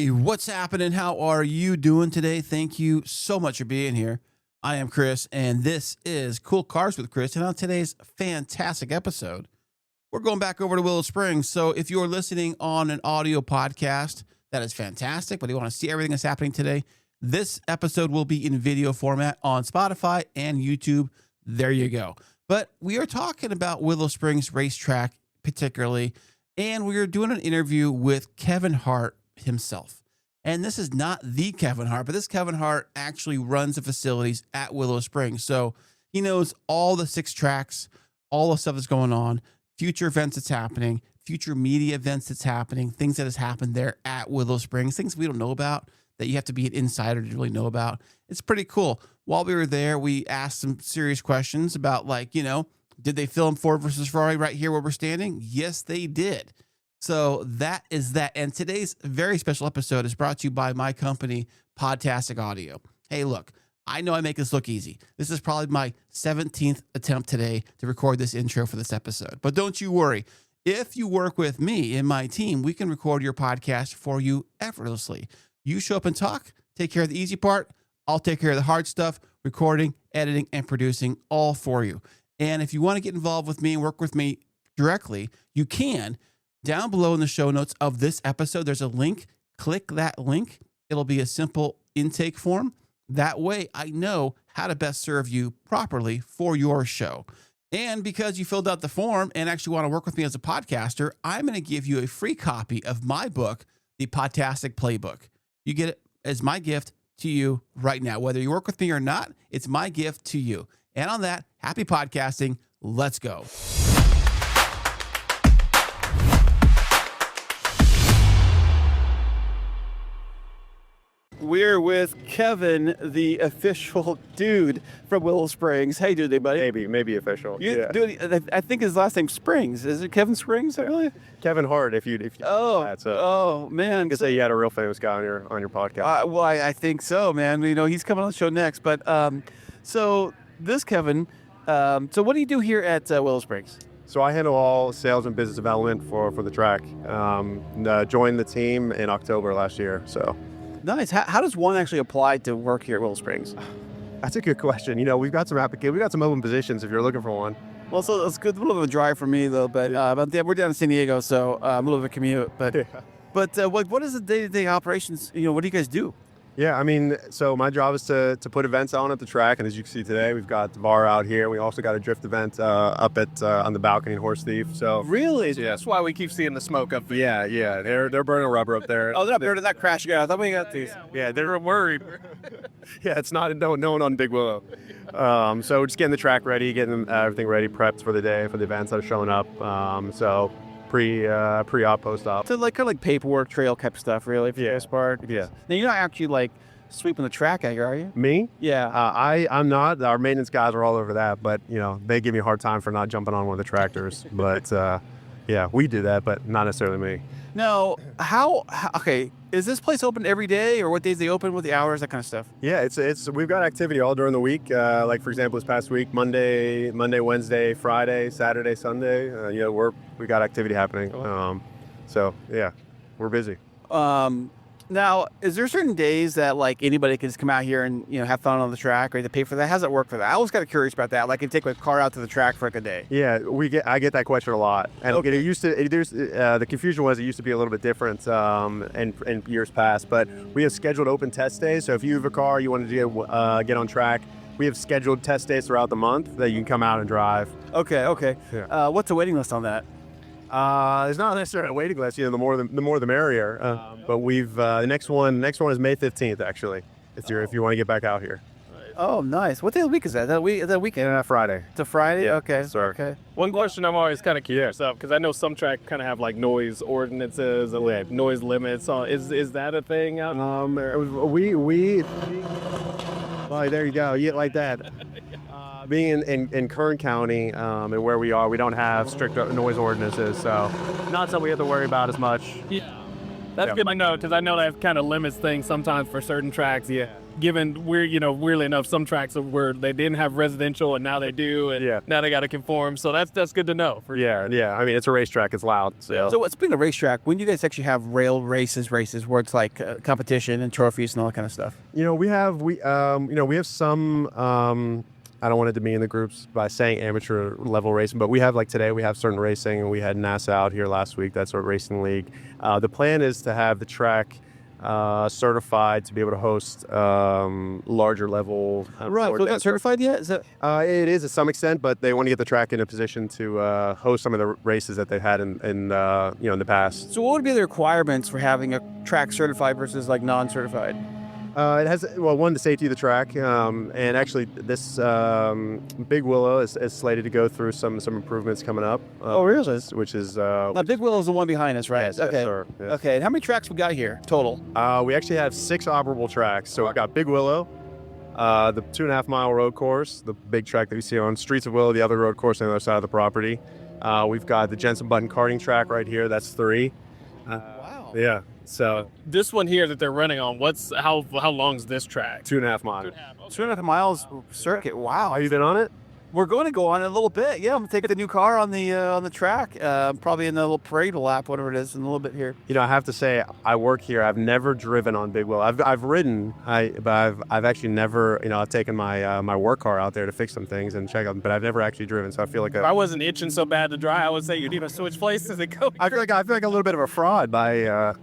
Hey, what's happening? How are you doing today? Thank you so much for being here. I am Chris, and this is Cool Cars with Chris. And on today's fantastic episode, we're going back over to Willow Springs. So if you're listening on an audio podcast, that is fantastic. But if you want to see everything that's happening today, this episode will be in video format on Spotify and YouTube. There you go. But we are talking about Willow Springs Racetrack particularly, and we are doing an interview with Kevin Hart himself. And this is not the Kevin Hart, but this Kevin Hart actually runs the facilities at Willow Springs. So he knows all the 6 tracks, all the stuff that's going on, future events that's happening, future media events that's happening, things that has happened there at Willow Springs, things we don't know about that you have to be an insider to really know about. It's pretty cool. While we were there, we asked some serious questions about, like, did they film Ford versus Ferrari right here where we're standing? Yes, they did. So that is that. And today's very special episode is brought to you by my company, Podtastic Audio. Hey, look, I know I make this look easy. This is probably my 17th attempt today to record this intro for this episode. But don't you worry. If you work with me and my team, we can record your podcast for you effortlessly. You show up and talk, take care of the easy part. I'll take care of the hard stuff, recording, editing, and producing, all for you. And if you want to get involved with me and work with me directly, you can. Down below in the show notes of this episode, there's a link. Click that link. It'll be a simple intake form. That way I know how to best serve you properly for your show. And because you filled out the form and actually want to work with me as a podcaster, I'm going to give you a free copy of my book, The Podtastic Playbook. You get it as my gift to you right now. Whether you work with me or not, it's my gift to you. And on that, happy podcasting. Let's go. We're with Kevin, the official dude from Willow Springs. Hey, dude, buddy. Maybe official. Yeah. Dude, I think his last name's Springs. Is it Kevin Springs? Really? Kevin Hart. If you Oh man. I could say you had a real famous guy on your podcast. Well, I think so, man. He's coming on the show next. But so this Kevin. So what do you do here at Willow Springs? So I handle all sales and business development for the track. Joined the team in October last year. So. Nice. How does one actually apply to work here at Willow Springs? That's a good question. We've got some open positions if you're looking for one. Well, so it's good. A little bit of a drive for me, though. But we're down in San Diego, so a little bit of a commute. But yeah. What is the day-to-day operations? What do you guys do? Yeah, so my job is to put events on at the track, and as you can see today, we've got the bar out here. We also got a drift event up at on the balcony in Horse Thief. So really, yeah, that's why we keep seeing the smoke up Yeah, there. they're burning rubber up there. Oh, they're up there to that crash guy. I thought we got these. Yeah, they're worried. Yeah, it's not no one on Big Willow. So we're just getting the track ready, getting everything ready, prepped for the day for the events that are showing up. So pre-op, post-op. So kind of like paperwork, trail type stuff, really, for the most part. Yeah. Now you're not actually sweeping the track out here, are you? Me? Yeah. I'm not. Our maintenance guys are all over that, but they give me a hard time for not jumping on one of the tractors. But yeah, we do that, but not necessarily me. Now, okay, is this place open every day, or what days they open, what the hours, that kind of stuff? Yeah, it's we've got activity all during the week. Like for example, this past week, Monday, Wednesday, Friday, Saturday, Sunday. We got activity happening. So yeah, we're busy. Now, is there certain days that anybody can just come out here and have fun on the track, or they pay for that? How's that work for that? I always got curious about that. Can take my car out to the track for a day. Yeah, I get that question a lot, and okay. The confusion was it used to be a little bit different in years past, but we have scheduled open test days. So if you have a car you want to get on track, we have scheduled test days throughout the month that you can come out and drive. Okay. Yeah. What's the waiting list on that? There's not necessarily a waiting list. The more the merrier. But we've the next one is May 15th actually. If you want to get back out here. Oh, nice. What day of the week is that? Is that weekend? Friday. It's a Friday. Yeah. Okay. Sorry. Okay. One question I'm always kind of curious of, because I know some tracks kind of have noise ordinances or noise limits. Is that a thing out? Oh, there you go. Yeah, like that. Being in Kern County and where we are, we don't have strict noise ordinances, so not something we have to worry about as much. Yeah. That's good to know, because I know that kind of limits things sometimes for certain tracks. Yeah. Given weirdly enough, some tracks where they didn't have residential and now they do, and now they got to conform. So that's good to know. Yeah. I mean, it's a racetrack. It's loud. So speaking of racetrack, when do you guys actually have rail races where it's like competition and trophies and all that kind of stuff? We have some. I don't want to demean the groups by saying amateur level racing, but we have, like today, we have certain racing, and we had NASA out here last week. That's our racing league. The plan is to have the track certified to be able to host larger level. Right. So not certified yet? Is that? It is to some extent, but they want to get the track in a position to host some of the races that they've had in the past. So what would be the requirements for having a track certified versus like non-certified? It has, one, the safety of the track, and actually this Big Willow is slated to go through some improvements coming up. Oh, really? Which is now, Big Willow is the one behind us, right? Yes, okay. yes, sir. Yes. Okay. And how many tracks we got here total? We actually have 6 operable tracks. So we've got Big Willow, the 2.5 mile road course, the big track that we see on Streets of Willow, the other road course on the other side of the property. We've got the Jensen Button karting track right here. That's 3. Wow. Yeah. So This one here that they're running on, how long's this track? 2.5 miles. 2.5 miles circuit. Wow. Have you been on it? We're going to go on it a little bit. Yeah, I'm taking the new car on the track. Probably in the little parade lap, whatever it is, in a little bit here. I have to say, I work here. I've never driven on Big Willow. I've ridden, but I've actually never. I've taken my my work car out there to fix some things and check out, but I've never actually driven. So I feel like If I wasn't itching so bad to drive, I would say you'd even switch places and go. I feel like a little bit of a fraud by.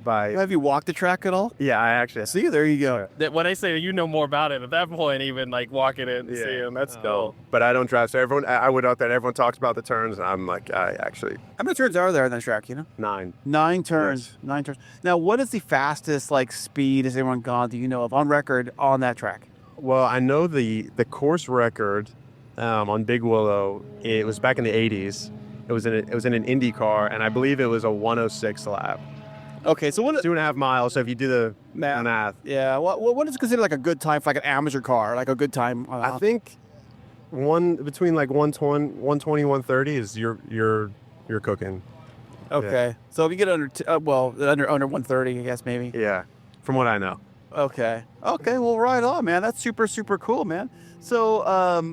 Have you walked the track at all? Yeah, I actually. See, there you go. That when they say you know more about it, at that point, even like walking it and seeing, that's dope. But I don't drive. So I went out there and everyone talks about the turns, and I'm like, I actually. How many turns are there on that track, 9. 9 turns. Yes. 9 turns. Now, what is the fastest speed has everyone gone, do you know of, on record on that track? Well, I know the course record on Big Willow. It was back in the 80s. It was in an Indy car, and I believe it was a 106 lap. Okay, so what? 2.5 miles. So if you do the math, Yeah. What is considered like a good time for like an amateur car? Like a good time? I think between like 120, 130 is you're cooking. Okay. Yeah. So if you get under 130, I guess maybe. Yeah, from what I know. Okay. Well, right on, man. That's super, super cool, man. So,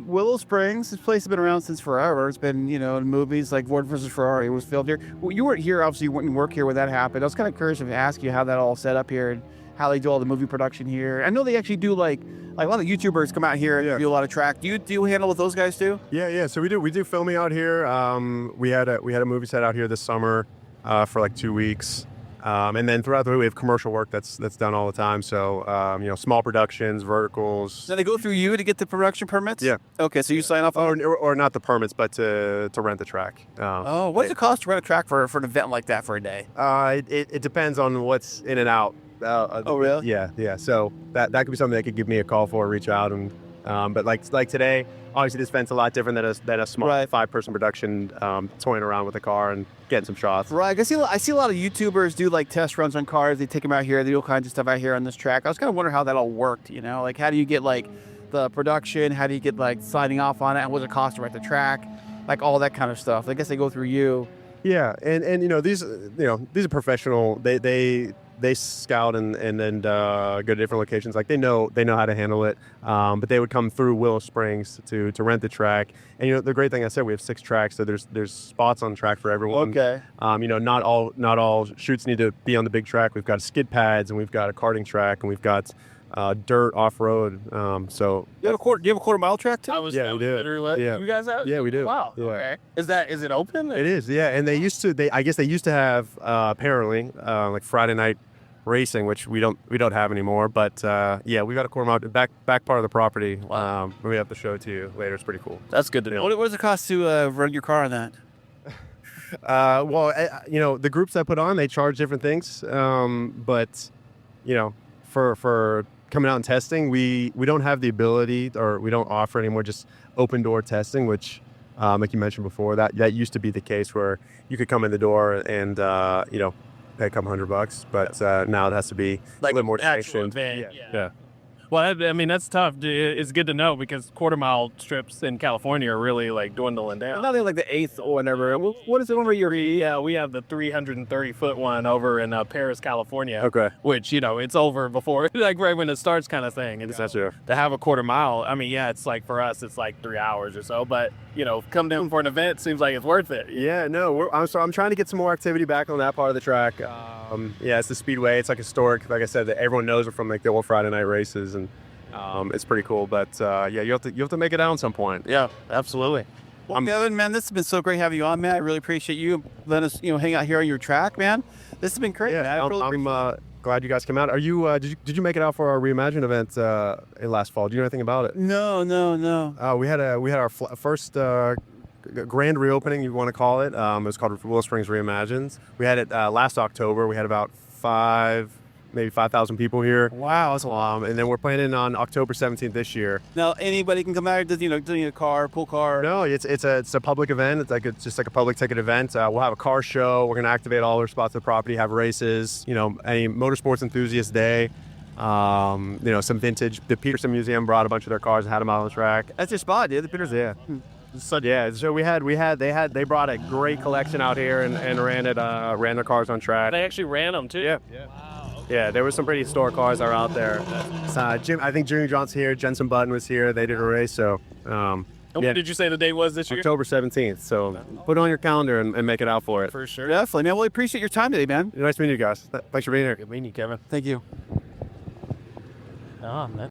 Willow Springs, this place has been around since forever. It's been, in movies like Ford versus Ferrari was filmed here. Well, you weren't here, obviously, you wouldn't work here when that happened. I was kind of curious to ask you how that all set up here and how they do all the movie production here. I know they actually do like a lot of YouTubers come out here and do a lot of track. Do you handle with those guys too? Yeah. So we do filming out here. We had a movie set out here this summer for like 2 weeks. And then throughout the week, we have commercial work that's done all the time. So, small productions, verticals. So they go through you to get the production permits? Yeah. Okay, so you sign off on Or not the permits, but to rent the track. what does it cost to rent a track for an event like that for a day? It depends on what's in and out. Oh, really? Yeah. So that could be something they could give me a call for, reach out. And but like today, obviously this event's a lot different than a small 5-person production, toying around with a car and getting some shots. Right. I see a lot of YouTubers do like test runs on cars. They take them out here. They do all kinds of stuff out here on this track. I was kind of wondering how that all worked, Like how do you get like the production? How do you get like signing off on it? And what does it cost to rent the track? Like all that kind of stuff. I guess they go through you. Yeah. And these are professional. They scout and then go to different locations. Like they know how to handle it. But they would come through Willow Springs to rent the track. And the great thing I said, we have 6 tracks, so there's spots on the track for everyone. Okay. Not all shoots need to be on the big track. We've got skid pads and we've got a karting track and we've got dirt off road. So do you have a quarter mile track too? we do. Literally Yeah. You guys out? Yeah, we do. Wow. Yeah. Okay. Is it open? It is. Yeah, and I guess they used to have apparently like Friday night racing, which we don't have anymore. But we got a quarter mile back part of the property. Wow. We have to show it to you later. It's pretty cool. That's good to know. What does it cost to run your car on that? The groups that put on, they charge different things. But for coming out and testing, we don't have the ability, or we don't offer anymore just open door testing, which like you mentioned before, that used to be the case where you could come in the door and pay a couple $100, but now it has to be Like a little more actual sanctioned. event, yeah. Well, I mean, that's tough. It's good to know because quarter-mile strips in California are really like dwindling down. Nothing like the 8th or whatever. What is it over here? Yeah, we have the 330-foot one over in Paris, California. Okay. Which, it's over before, like right when it starts kind of thing. And That's true. to have a quarter mile, I mean, yeah, it's like for us, it's like 3 hours or so. But, come down for an event seems like it's worth it. Yeah, no, I'm trying to get some more activity back on that part of the track. Yeah, it's the Speedway. It's like historic. Like I said, that everyone knows it from like the old Friday night races, and it's pretty cool. But yeah, you have to make it out at some point. Yeah, absolutely. Well, Kevin, man, this has been so great having you on, man. I really appreciate you letting us, hang out here on your track, man. This has been great. Yeah, I'm glad you guys came out. Are you? Did you make it out for our Reimagined event last fall? Do you know anything about it? No. We had our first grand reopening, you want to call it. It was called Willow Springs Reimagined. We had it last October. We had about 5,000 people here. Wow, that's a lot. And then we're planning on October 17th this year. Now, anybody can come out here, doing a car, pool car? No, it's a public event. It's just like a public ticket event. We'll have a car show. We're going to activate all our spots of the property, have races, any motorsports enthusiast day. Some vintage. The Peterson Museum brought a bunch of their cars and had them out on the track. That's your spot, dude. The Peters. Yeah. So they brought a great collection out here and ran their cars on track. They actually ran them too. Yeah. Wow. Yeah, there were some pretty historic cars that are out there. I think Jimmy John's here. Jensen Button was here. They did a race. So, What did you say the date was this year? October 17th. So put it on your calendar and make it out for it. For sure. Definitely, man. Well, we appreciate your time today, man. Nice meeting you guys. Thanks for being here. Good meeting you, Kevin. Thank you. Oh, man.